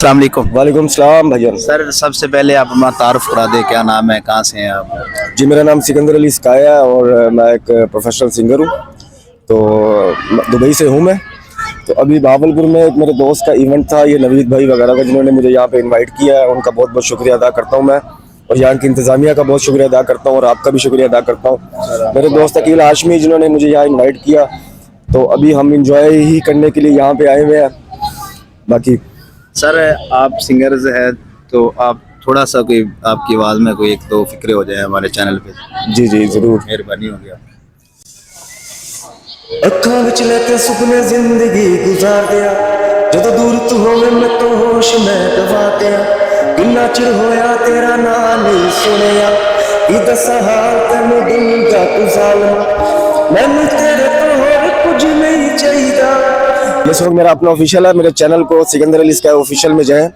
अस्सलाम वालेकुम। वालेकुम सलाम भाईजान। सर सबसे पहले आप अपना तारुफ करा दें, क्या नाम है, कहाँ से हैं आप? जी मेरा नाम सिकंदर अली स्काया है और मैं एक प्रोफेशनल सिंगर हूँ। तो दुबई से हूँ मैं। तो अभी भावलपुर में एक मेरे दोस्त का इवेंट था, ये नवीद भाई वगैरह का, जिन्होंने मुझे यहाँ पे इनवाइट किया है। उनका बहुत बहुत शुक्रिया अदा करता हूँ मैं, और यहाँ की इंतज़ामिया का बहुत शुक्रिया अदा करता हूँ, और आपका भी शुक्रिया अदा करता हूँ। मेरे दोस्त अकील हाशमी जिन्होंने मुझे यहाँ इन्वाइट किया। तो अभी हम इंजॉय ही करने के लिए यहाँ पे आए हुए हैं। बाकी सर आप सिंगर्स हैं तो आप थोड़ा सा कोई आपकी आवाज़ में कोई एक दो फिक्रे हो जाए हमारे चैनल पे, जी जी ज़रूर। मेहरबानी होगी आप। ਅੱਖਾਂ ਵਿੱਚ ਲੈ ਕੇ ਸੁਪਨੇ ਜ਼ਿੰਦਗੀ ਗੁਜ਼ਾਰ ਦਿਆ, ਜਦੋਂ ਦੂਰ ਤੂੰ ਹੋਵੇਂ ਮੈਂ ਤੋਂ ਹੋਸ਼ ਮੈਂ ਗਵਾ ਦਿਆ। ਕਿੰਨਾ ਚਿਰ ਹੋਇਆ ਤੇਰਾ ਨਾਂ ਨਹੀਂ ਸੁਣਿਆ, ਕੀ ਦੱਸਾਂ ਹਾਲ ਤੈਨੂੰ ਦਿਲ ਦਾ ਤੂੰ ਜ਼ਾਲਮਾ, ਮੈਨੂੰ तेरे ਤੋਂ ਹੋਰ कुछ नहीं चाहिए। ये सॉन्ग मेरा अपना ऑफिशियल है, मेरे चैनल को सिकंदर अली स्काई ऑफिशियल में जाएं